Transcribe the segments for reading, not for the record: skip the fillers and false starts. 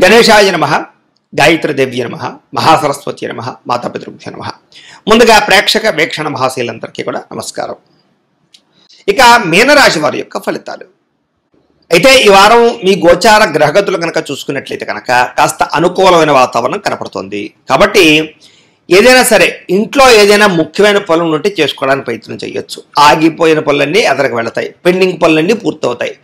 గణేశాయ నమః, గాయత్రీదేవ్య నమః, మహాసరస్వతి నమః, మాతాపితృభ్యో నమః. ముందుగా ప్రేక్షక వీక్షణ మహాశీలందరికీ కూడా నమస్కారం. ఇక మీనరాశి వారి యొక్క ఫలితాలు. అయితే ఈ వారం మీ గోచార గ్రహగతులు కనుక చూసుకున్నట్లయితే కనుక కాస్త అనుకూలమైన వాతావరణం కనపడుతుంది. కాబట్టి ఏదైనా సరే ఇంట్లో ఏదైనా ముఖ్యమైన పనులు ఉంటే చేసుకోవడానికి ప్రయత్నం చేయొచ్చు. ఆగిపోయిన పనులన్నీ ఎదరికి వెళతాయి, పెండింగ్ పనులన్నీ పూర్తవుతాయి.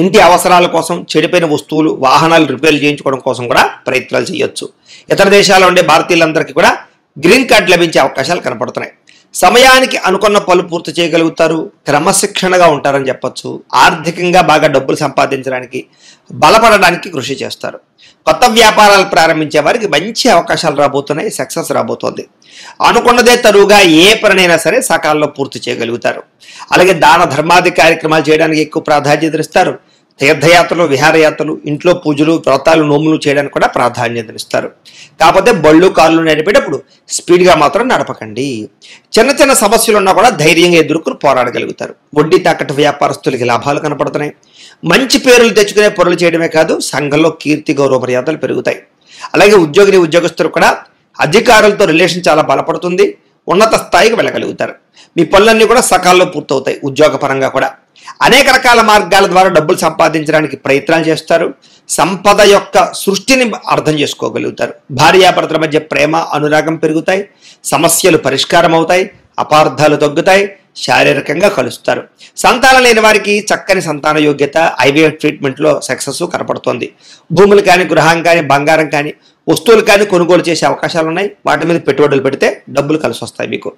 ఇంటి అవసరాల కోసం చెడిపోయిన వస్తువులు, వాహనాలు రిపేర్ చేయించుకోవడం కోసం కూడా ప్రయత్నాలు చేయొచ్చు. ఇతర దేశాల్లో ఉండే భారతీయులందరికీ కూడా గ్రీన్ కార్డు లభించే అవకాశాలు కనపడుతున్నాయి. సమయానికి అనుకున్న పనులు పూర్తి చేయగలుగుతారు, క్రమశిక్షణగా ఉంటారని చెప్పొచ్చు. ఆర్థికంగా బాగా డబ్బులు సంపాదించడానికి, బలపడడానికి కృషి చేస్తారు. కొత్త వ్యాపారాలు ప్రారంభించే వారికి మంచి అవకాశాలు రాబోతున్నాయి, సక్సెస్ రాబోతోంది. అనుకున్నదే తరువుగా ఏ పనినైనా సరే సకాలంలో పూర్తి చేయగలుగుతారు. అలాగే దాన ధర్మాది కార్యక్రమాలు చేయడానికి ఎక్కువ ప్రాధాన్యత ఇస్తారు. తీర్థయాత్రలు, విహారయాత్రలు, ఇంట్లో పూజలు, వ్రతాలు, నోములు చేయడానికి కూడా ప్రాధాన్యతనిస్తారు. కాకపోతే బళ్ళు కాళ్ళు నడిపేటప్పుడు స్పీడ్గా మాత్రం నడపకండి. చిన్న చిన్న సమస్యలు ఉన్నా కూడా ధైర్యంగా ఎదుర్కొని పోరాడగలుగుతారు. వడ్డీ తాకట్టు వ్యాపారస్తులకి లాభాలు కనపడుతున్నాయి. మంచి పేర్లు తెచ్చుకునే పనులు చేయడమే కాదు, సంఘంలో కీర్తి గౌరవ మర్యాదలు పెరుగుతాయి. అలాగే ఉద్యోగస్తులు కూడా అధికారులతో రిలేషన్ చాలా బలపడుతుంది. ఉన్నత స్థాయికి వెళ్ళగలుగుతారు. మీ పనులన్నీ కూడా సకాలంలో పూర్తవుతాయి. ఉద్యోగపరంగా కూడా అనేక రకాల మార్గాల ద్వారా డబ్బులు సంపాదించడానికి ప్రయత్నాలు చేస్తారు. సంపద యొక్క సృష్టిని అర్థం చేసుకోగలుగుతారు. భార్యాభర్తల మధ్య ప్రేమ, అనురాగం పెరుగుతాయి. సమస్యలు పరిష్కారం అవుతాయి. అపార్థాలు తగ్గుతాయి. శారీరకంగా కలుస్తారు. సంతానం లేని వారికి చక్కని సంతాన యోగ్యత, ఐవీఎఫ్ ట్రీట్మెంట్లో సక్సెస్ కనపడుతోంది. భూములు కానీ, గృహం కానీ, బంగారం కానీ, వస్తువులు కానీ కొనుగోలు చేసే అవకాశాలు ఉన్నాయి. వాటి మీద పెట్టుబడులు పెడితే డబ్బులు కలిసి వస్తాయి. మీకు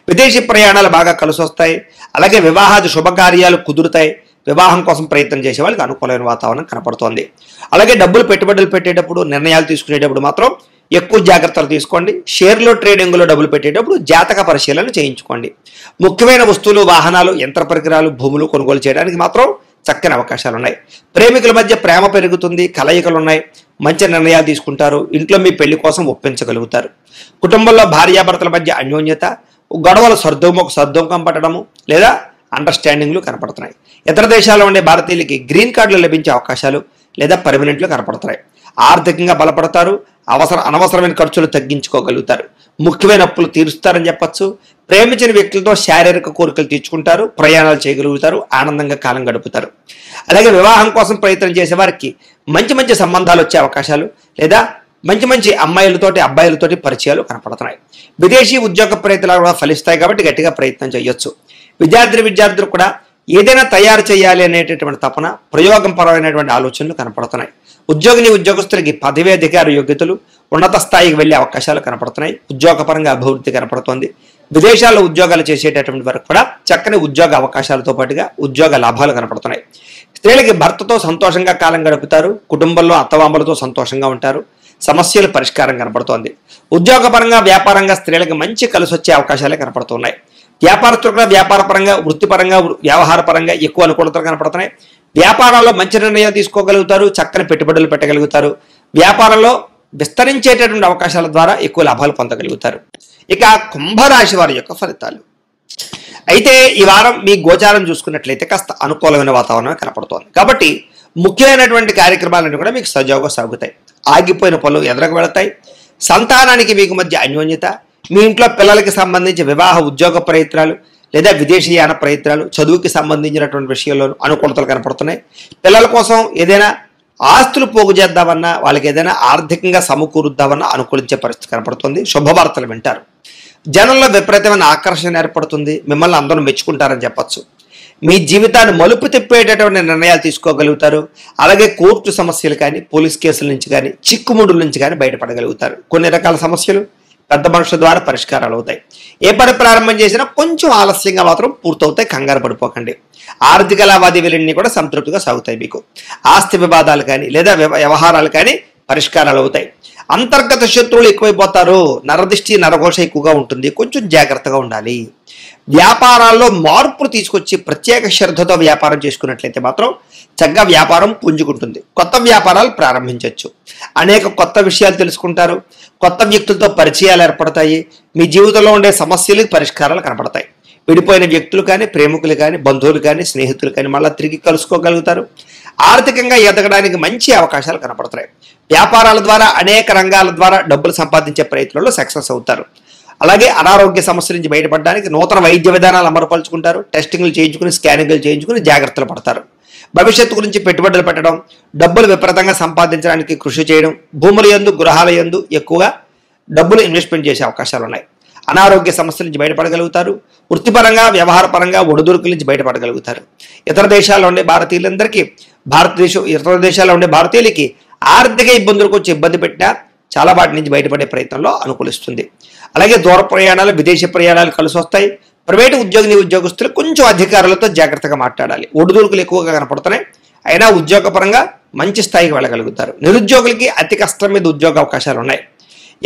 విదేశీ ప్రయాణాలు బాగా కలిసి వస్తాయి. అలాగే వివాహాది శుభకార్యాలు కుదురుతాయి. వివాహం కోసం ప్రయత్నం చేసే వాళ్ళకి అనుకూలమైన వాతావరణం కనపడుతోంది. అలాగే డబ్బులు పెట్టుబడులు పెట్టేటప్పుడు, నిర్ణయాలు తీసుకునేటప్పుడు మాత్రం ఎక్కువ జాగ్రత్తలు తీసుకోండి. షేర్లో, ట్రేడింగ్లో డబ్బులు పెట్టేటప్పుడు జాతక పరిశీలన చేయించుకోండి. ముఖ్యమైన వస్తువులు, వాహనాలు, యంత్ర పరికరాలు, భూములు కొనుగోలు చేయడానికి మాత్రం చక్కని అవకాశాలు ఉన్నాయి. ప్రేమికుల మధ్య ప్రేమ పెరుగుతుంది. కలయికలు ఉన్నాయి. మంచి నిర్ణయాలు తీసుకుంటారు. ఇంట్లో మీ పెళ్లి కోసం ఒప్పించగలుగుతారు. కుటుంబంలో భార్యాభర్తల మధ్య అన్యోన్యత, గొడవలు సర్దుముఖం పట్టడము లేదా అండర్స్టాండింగ్లు కనపడుతున్నాయి. ఇతర దేశాల్లో ఉండే భారతీయులకి గ్రీన్ కార్డులు లభించే అవకాశాలు లేదా పర్మనెంట్లు కనపడుతున్నాయి. ఆర్థికంగా బలపడతారు. అనవసరమైన ఖర్చులు తగ్గించుకోగలుగుతారు. ముఖ్యమైన అప్పులు తీరుస్తారని చెప్పచ్చు. ప్రేమించిన వ్యక్తులతో శారీరక కోరికలు తీర్చుకుంటారు. ప్రయాణాలు చేయగలుగుతారు. ఆనందంగా కాలం గడుపుతారు. అలాగే వివాహం కోసం ప్రయత్నం చేసే వారికి మంచి మంచి సంబంధాలు వచ్చే అవకాశాలు లేదా మంచి మంచి అబ్బాయిలతోటి పరిచయాలు కనపడుతున్నాయి. విదేశీ ఉద్యోగ ప్రయత్నాలు కూడా ఫలిస్తాయి కాబట్టి గట్టిగా ప్రయత్నం చేయొచ్చు. విద్యార్థులు కూడా ఏదైనా తయారు చేయాలి అనేటటువంటి తపన, ప్రయోగపరమైనటువంటి ఆలోచనలు కనపడుతున్నాయి. ఉద్యోగస్తులకి పదవి, అధికార యోగ్యతలు, ఉన్నత స్థాయికి వెళ్లే అవకాశాలు కనపడుతున్నాయి. ఉద్యోగపరంగా అభివృద్ధి కనపడుతోంది. విదేశాల్లో ఉద్యోగాలు చేసేటటువంటి వరకు కూడా చక్కని ఉద్యోగ అవకాశాలతో పాటుగా ఉద్యోగ లాభాలు కనపడుతున్నాయి. స్త్రీలకి భర్తతో సంతోషంగా కాలం గడుపుతారు. కుటుంబంలో అత్తమామలతో సంతోషంగా ఉంటారు. సమస్యల పరిష్కారం కనపడుతోంది. ఉద్యోగపరంగా, వ్యాపారంగా స్త్రీలకు మంచి కలిసి వచ్చే అవకాశాలే కనపడుతున్నాయి. వ్యాపారస్తులు కూడా వ్యాపారపరంగా, వృత్తిపరంగా, వ్యవహారపరంగా ఎక్కువ అనుకూలతలు కనపడుతున్నాయి. వ్యాపారాల్లో మంచి నిర్ణయాలు తీసుకోగలుగుతారు. చక్కని పెట్టుబడులు పెట్టగలుగుతారు. వ్యాపారంలో విస్తరించేటటువంటి అవకాశాల ద్వారా ఎక్కువ లాభాలు పొందగలుగుతారు. ఇక కుంభరాశి వారి యొక్క ఫలితాలు. అయితే ఈ వారం మీ గోచారం చూసుకున్నట్లయితే కాస్త అనుకూలమైన వాతావరణం కనపడుతోంది. కాబట్టి ముఖ్యమైనటువంటి కార్యక్రమాలన్నీ కూడా మీకు సజావుగా సాగుతాయి. ఆగిపోయిన పనులు ఎదురకు వెళతాయి. సంతానానికి మీకు మధ్య అన్యోన్యత, మీ ఇంట్లో పిల్లలకి సంబంధించి వివాహ, ఉద్యోగ ప్రయత్నాలు లేదా విదేశీయాన ప్రయత్నాలు, చదువుకి సంబంధించినటువంటి విషయాల్లోనూ అనుకూలతలు కనపడుతున్నాయి. పిల్లల కోసం ఏదైనా ఆస్తులు పోగు చేద్దామన్నా, వాళ్ళకి ఏదైనా ఆర్థికంగా సమకూరుద్దామన్నా అనుకూలించే పరిస్థితి కనపడుతుంది. శుభవార్తలు వింటారు. జనంలో విపరీతమైన ఆకర్షణ ఏర్పడుతుంది. మిమ్మల్ని అందరూ మెచ్చుకుంటారని చెప్పచ్చు. మీ జీవితాన్ని మలుపు తిప్పేటటువంటి నిర్ణయాలు తీసుకోగలుగుతారు. అలాగే కోర్టు సమస్యలు కానీ, పోలీస్ కేసుల నుంచి కానీ, చిక్కుముడుల నుంచి కానీ బయటపడగలుగుతారు. కొన్ని రకాల సమస్యలు పెద్ద మనుషుల ద్వారా పరిష్కారాలు అవుతాయి. ఏ పని ప్రారంభం చేసినా కొంచెం ఆలస్యంగా మాత్రం పూర్తవుతాయి. కంగారు పడిపోకండి. ఆర్థిక లావాదేవీలన్నీ కూడా సంతృప్తిగా సాగుతాయి. మీకు ఆస్తి వివాదాలు కానీ లేదా వ్యవహారాలు కానీ పరిష్కారాలు అవుతాయి. అంతర్గత శత్రువులు ఎక్కువైపోతారు. నరదిష్టి, నరఘోష ఎక్కువగా ఉంటుంది. కొంచెం జాగ్రత్తగా ఉండాలి. వ్యాపారాల్లో మార్పులు తీసుకొచ్చి ప్రత్యేక శ్రద్ధతో వ్యాపారం చేసుకున్నట్లయితే మాత్రం చక్కగా వ్యాపారం పుంజుకుంటుంది. కొత్త వ్యాపారాలు ప్రారంభించవచ్చు. అనేక కొత్త విషయాలు తెలుసుకుంటారు. కొత్త వ్యక్తులతో పరిచయాలు ఏర్పడతాయి. మీ జీవితంలో ఉండే సమస్యలకు పరిష్కారాలు కనపడతాయి. విడిపోయిన వ్యక్తులు కానీ, ప్రేమికులు కానీ, బంధువులు కానీ, స్నేహితులు కానీ మళ్ళీ తిరిగి కలుసుకోగలుగుతారు. ఆర్థికంగా ఎదగడానికి మంచి అవకాశాలు కనపడతాయి. వ్యాపారాల ద్వారా అనేక రంగాల ద్వారా డబ్బులు సంపాదించే ప్రయత్నంలో సక్సెస్ అవుతారు. అలాగే అనారోగ్య సమస్యల నుంచి బయటపడడానికి నూతన వైద్య విధానాలు అమలుపరుచుకుంటారు. టెస్టింగ్లు చేయించుకుని, స్కానింగ్లు చేయించుకుని జాగ్రత్తలు పడతారు. భవిష్యత్తు గురించి పెట్టుబడులు పెట్టడం, డబ్బులు విపరీతంగా సంపాదించడానికి కృషి చేయడం, భూముల యందు, గృహాల యందు ఎక్కువగా డబ్బులు ఇన్వెస్ట్మెంట్ చేసే అవకాశాలు ఉన్నాయి. అనారోగ్య సమస్యల నుంచి బయటపడగలుగుతారు. వృత్తిపరంగా, వ్యవహారపరంగా ఒడిదుడుకుల నుంచి బయటపడగలుగుతారు. ఇతర దేశాల్లో ఉండే భారతీయులందరికీ ఇతర దేశాల్లో ఉండే భారతీయులకి ఆర్థిక ఇబ్బందులకు వచ్చి ఇబ్బంది పెట్టినా చాలా వాటి నుంచి బయటపడే ప్రయత్నంలో అనుకూలిస్తుంది. అలాగే దూర ప్రయాణాలు, విదేశీ ప్రయాణాలు కలిసి వస్తాయి. ప్రైవేటు ఉద్యోగస్తులు కొంచెం అధికారులతో జాగ్రత్తగా మాట్లాడాలి. ఒడిదుడుకులు ఎక్కువగా కనపడుతున్నాయి. అయినా ఉద్యోగపరంగా మంచి స్థాయికి వెళ్ళగలుగుతారు. నిరుద్యోగులకి అతి కష్టం మీద ఉద్యోగ అవకాశాలు ఉన్నాయి.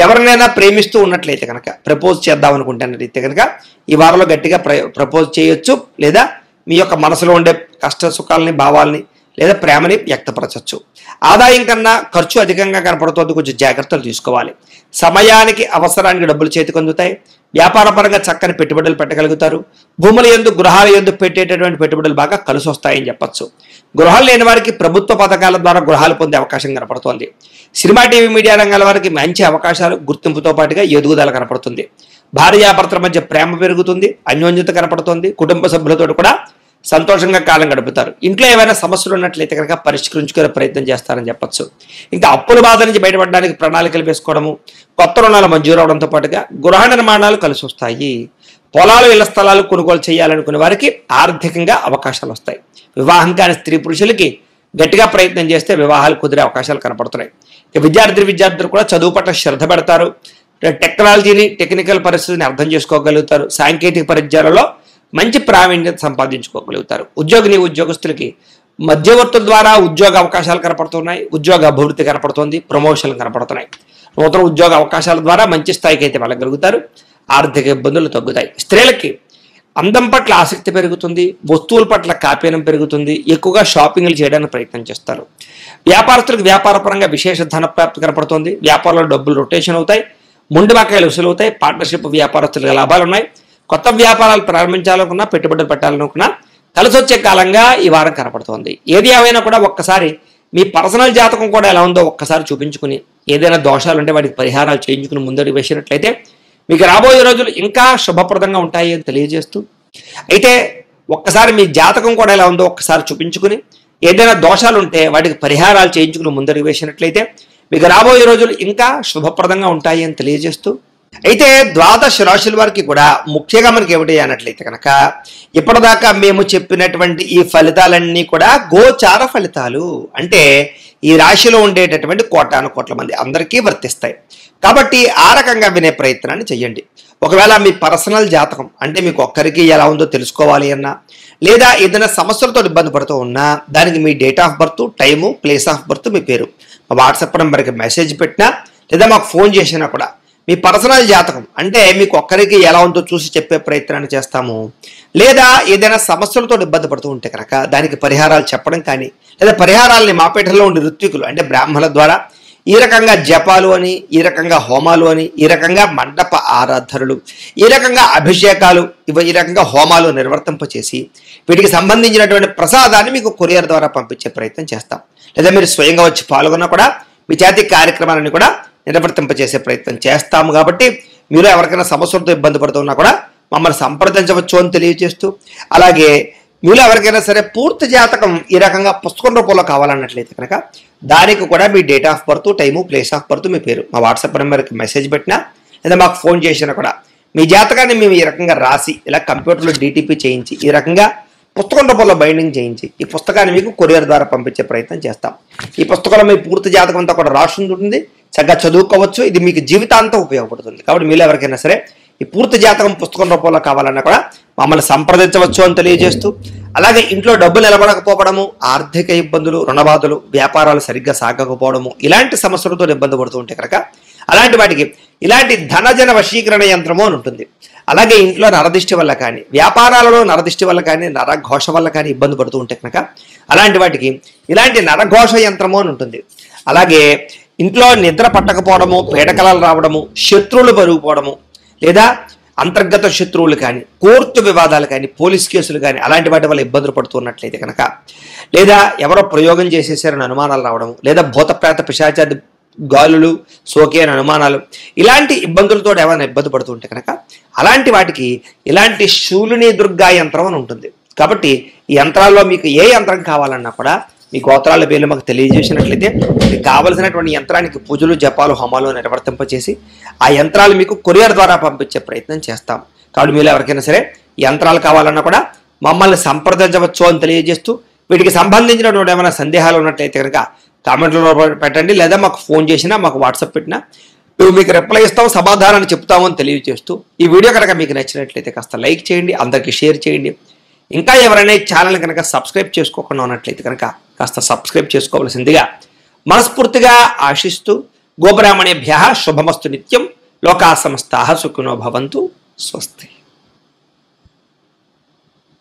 ఎవరినైనా ప్రేమిస్తూ ఉన్నట్లయితే కనుక, ప్రపోజ్ చేద్దాం అనుకుంటున్నట్లయితే కనుక ఈ వారంలో గట్టిగా ప్రపోజ్ చేయొచ్చు. లేదా మీ యొక్క మనసులో ఉండే కష్ట సుఖాలని, భావాలని లేదా ప్రేమని వ్యక్తపరచవచ్చు. ఆదాయం కన్నా ఖర్చు అధికంగా కనపడుతుంది. కొంచెం జాగ్రత్తలు తీసుకోవాలి. సమయానికి, అవసరానికి డబ్బులు చేతికి అందుతాయి. వ్యాపార పరంగా చక్కని పెట్టుబడులు పెట్టగలుగుతారు. భూముల యందు, గృహాల యందు పెట్టేటటువంటి పెట్టుబడులు బాగా కలిసి వస్తాయని చెప్పచ్చు. గృహాలు లేని వారికి ప్రభుత్వ పథకాల ద్వారా గృహాలు పొందే అవకాశం కనపడుతోంది. సినిమా, టీవీ, మీడియా రంగాల వారికి మంచి అవకాశాలు, గుర్తింపుతో పాటుగా ఎదుగుదల కనపడుతుంది. భార్యాభర్తల మధ్య ప్రేమ పెరుగుతుంది, అన్యోన్యత కనపడుతుంది. కుటుంబ సభ్యులతో కూడా సంతోషంగా కాలం గడుపుతారు. ఇంట్లో ఏమైనా సమస్యలు ఉన్నట్లయితే కనుక పరిష్కరించుకునే ప్రయత్నం చేస్తారని చెప్పచ్చు. ఇంకా అప్పుల బాధ నుంచి బయటపడడానికి ప్రణాళికలు వేసుకోవడము, కొత్త రుణాలు మంజూరు అవడంతో పాటుగా గృహ నిర్మాణాలు కలిసి వస్తాయి. పొలాలు, ఇళ్ల స్థలాలు కొనుగోలు చేయాలనుకునే వారికి ఆర్థికంగా అవకాశాలు వస్తాయి. వివాహం కాని స్త్రీ పురుషులకి గట్టిగా ప్రయత్నం చేస్తే వివాహాలు కుదిరే అవకాశాలు కనపడుతున్నాయి. విద్యార్థులు కూడా చదువు పట్ల శ్రద్ధ పెడతారు. టెక్నాలజీని, టెక్నికల్ పరిస్థితిని అర్థం చేసుకోగలుగుతారు. సాంకేతిక పరిజ్ఞానంలో మంచి ప్రావీణ్యత సంపాదించుకోగలుగుతారు. ఉద్యోగస్తులకి మధ్యవర్తుల ద్వారా ఉద్యోగ అవకాశాలు కనపడుతున్నాయి. ఉద్యోగ అభివృద్ధి కనపడుతుంది. ప్రమోషన్లు కనపడుతున్నాయి. నూతన ఉద్యోగ అవకాశాల ద్వారా మంచి స్థాయికి అయితే వెళ్ళగలుగుతారు. ఆర్థిక ఇబ్బందులు తగ్గుతాయి. స్త్రీలకి అందం పట్ల ఆసక్తి పెరుగుతుంది. వస్తువుల పట్ల కాపీనం పెరుగుతుంది. ఎక్కువగా షాపింగ్లు చేయడానికి ప్రయత్నం చేస్తారు. వ్యాపారస్తులకు వ్యాపారపరంగా విశేష ధన ప్రాప్తి కనపడుతుంది. వ్యాపారంలో డబ్బులు రొటేషన్ అవుతాయి. ముండి బకాయిలు వసూలు అవుతాయి. పార్ట్నర్షిప్ వ్యాపారస్తులకు లాభాలు ఉన్నాయి. కొత్త వ్యాపారాలు ప్రారంభించాలనుకున్నా, పెట్టుబడులు పెట్టాలనుకున్నా కలిసి వచ్చే కాలంగా ఈ వారం కనపడుతోంది. ఏది ఏమైనా కూడా ఒక్కసారి మీ పర్సనల్ జాతకం కూడా ఎలా ఉందో ఒక్కసారి చూపించుకుని, ఏదైనా దోషాలు ఉంటే వాటికి పరిహారాలు చేయించుకుని ముందడుగు వేసినట్లయితే మీకు రాబోయే రోజులు ఇంకా శుభప్రదంగా ఉంటాయి అని తెలియజేస్తూ, అయితే ఒక్కసారి మీ జాతకం కూడా ఎలా ఉందో ఒక్కసారి చూపించుకుని, ఏదైనా దోషాలు ఉంటే వాటికి పరిహారాలు చేయించుకుని ముందడుగు వేసినట్లయితే మీకు రాబోయే రోజులు ఇంకా శుభప్రదంగా ఉంటాయి అని తెలియజేస్తూ, అయితే ద్వాదశ రాశుల వారికి కూడా ముఖ్యంగా మనకి ఏమిటి అన్నట్లయితే కనుక ఇప్పటిదాకా మేము చెప్పినటువంటి ఈ ఫలితాలన్నీ కూడా గోచార ఫలితాలు. అంటే ఈ రాశిలో ఉండేటటువంటి కోటాను కోట్ల మంది అందరికీ వర్తిస్తాయి. కాబట్టి ఆ రకంగా వినే ప్రయత్నాన్ని చెయ్యండి. ఒకవేళ మీ పర్సనల్ జాతకం అంటే మీకు ఒక్కరికి ఎలా ఉందో తెలుసుకోవాలి అన్నా, లేదా ఏదైనా సమస్యలతో ఇబ్బంది పడుతూ ఉన్నా, దానికి మీ date of birth, time, place of birth, మీ పేరు మా వాట్సాప్ నెంబర్కి మెసేజ్ పెట్టినా లేదా మాకు ఫోన్ చేసినా కూడా మీ పర్సనల్ జాతకం అంటే మీకు ఒక్కరికి ఎలా ఉందో చూసి చెప్పే ప్రయత్నాన్ని చేస్తాము. లేదా ఏదైనా సమస్యలతో ఇబ్బంది పడుతూ ఉంటే కనుక దానికి పరిహారాలు చెప్పడం కానీ, లేదా పరిహారాలని మాపేటలో ఉండే ఋత్వికులు అంటే బ్రాహ్మణుల ద్వారా ఈ రకంగా జపాలు అని, ఈ రకంగా హోమాలు అని, ఈ రకంగా మండప ఆరాధనలు, ఈ రకంగా అభిషేకాలు, ఈ రకంగా హోమాలు నిర్వర్తింపచేసి వీటికి సంబంధించినటువంటి ప్రసాదాన్ని మీకు కొరియర్ ద్వారా పంపించే ప్రయత్నం చేస్తాం. లేదా మీరు స్వయంగా వచ్చి పాల్గొన్నా కూడా మీ చేతి కార్యక్రమాలను కూడా నిర్వర్తింపచేసే ప్రయత్నం చేస్తాము. కాబట్టి మీరు ఎవరికైనా సమస్యలతో ఇబ్బంది పడుతున్నా కూడా మమ్మల్ని సంప్రదించవచ్చు అని తెలియజేస్తూ, అలాగే మీరు ఎవరికైనా సరే పూర్తి జాతకం ఈ రకంగా పుస్తకం రూపంలో కావాలన్నట్లయితే కనుక దానికి కూడా మీ date of birth, time, place of birth, మీ పేరు మా వాట్సాప్ నెంబర్కి మెసేజ్ పెట్టినా లేదా మాకు ఫోన్ చేసినా కూడా మీ జాతకాన్ని మేము ఈ రకంగా రాసి ఇలా కంప్యూటర్లో డీటీపీ చేయించి ఈ రకంగా పుస్తకం రూపంలో బైండింగ్ చేయించి ఈ పుస్తకాన్ని మీకు కొరియర్ ద్వారా పంపించే ప్రయత్నం చేస్తాం. ఈ పుస్తకంలో మీ పూర్తి జాతకం అంతా కూడా రాసి ఉంటుంది. చక్కగా చదువుకోవచ్చు. ఇది మీకు జీవితాంతం ఉపయోగపడుతుంది. కాబట్టి మీరు ఎవరికైనా సరే ఈ పూర్తి జాతకం పుస్తకం రూపంలో కావాలన్నా కూడా మమ్మల్ని సంప్రదించవచ్చు అని తెలియజేస్తూ, అలాగే ఇంట్లో డబ్బులు నిలబడకపోవడము, ఆర్థిక ఇబ్బందులు, రుణబాధలు, వ్యాపారాలు సరిగ్గా సాగకపోవడము, ఇలాంటి సమస్యలతో ఇబ్బంది పడుతూ ఉంటే కనుక అలాంటి వాటికి ఇలాంటి ధనజన వశీకరణ యంత్రము అని ఉంటుంది. అలాగే ఇంట్లో నరదిష్టి వల్ల కానీ, వ్యాపారాలలో నరదిష్టి వల్ల కానీ, నరఘోష వల్ల కానీ ఇబ్బంది పడుతూ ఉంటే కనుక అలాంటి వాటికి ఇలాంటి నరఘోష యంత్రము అని ఉంటుంది. అలాగే ఇంట్లో నిద్ర పట్టకపోవడము, పీడకలలు రావడము, శత్రువులు పెరిగిపోవడము, లేదా అంతర్గత శత్రువులు కానీ, కోర్టు వివాదాలు కానీ, పోలీస్ కేసులు కానీ అలాంటి వాటి వల్ల ఇబ్బందులు పడుతున్నట్లయితే కనుక, లేదా ఎవరో ప్రయోగం చేసేసారని అనుమానాలు రావడము, లేదా భూత ప్రేత పిశాచాది గాలులు, సోకే అనుమానాలు, ఇలాంటి ఇబ్బందులతో ఏమైనా ఇబ్బంది పడుతుంటే కనుక అలాంటి వాటికి ఇలాంటి శూలిని దుర్గా యంత్రం అని ఉంటుంది. కాబట్టి ఈ యంత్రాల్లో మీకు ఏ యంత్రం కావాలన్నా కూడా మీ గోత్రాల పేర్లు మాకు తెలియజేసినట్లయితే మీకు కావలసినటువంటి యంత్రానికి పూజలు, జపాలు, హోమాలు నిర్వర్తింపచేసి ఆ యంత్రాలు మీకు కొరియర్ ద్వారా పంపించే ప్రయత్నం చేస్తాం. కాబట్టి మీరు ఎవరికైనా సరే యంత్రాలు కావాలన్నా కూడా మమ్మల్ని సంప్రదించవచ్చు అని తెలియజేస్తూ, వీటికి సంబంధించినటువంటి ఏమైనా సందేహాలు ఉన్నట్లయితే కనుక కామెంట్లో పెట్టండి, లేదా మాకు ఫోన్ చేసినా, మాకు వాట్సాప్ పెట్టినా మేము మీకు రిప్లై ఇస్తాం, సమాధానాన్ని చెప్తాము అని తెలియజేస్తూ, ఈ వీడియో కనుక మీకు నచ్చినట్లయితే కాస్త లైక్ చేయండి, అందరికీ షేర్ చేయండి. ఇంకా ఎవరైనా ఈ ఛానల్ కనుక సబ్స్క్రైబ్ చేసుకోకుండా ఉన్నట్లయితే కనుక కాస్త సబ్స్క్రైబ్ చేసుకోవాల్సిందిగా మనస్ఫూర్తిగా ఆశిస్తూ, గోబ్రాహ్మణేభ్యః శుభమస్తు నిత్యం, లోకా సమస్తాః సుఖినో భవంతు. స్వస్తి.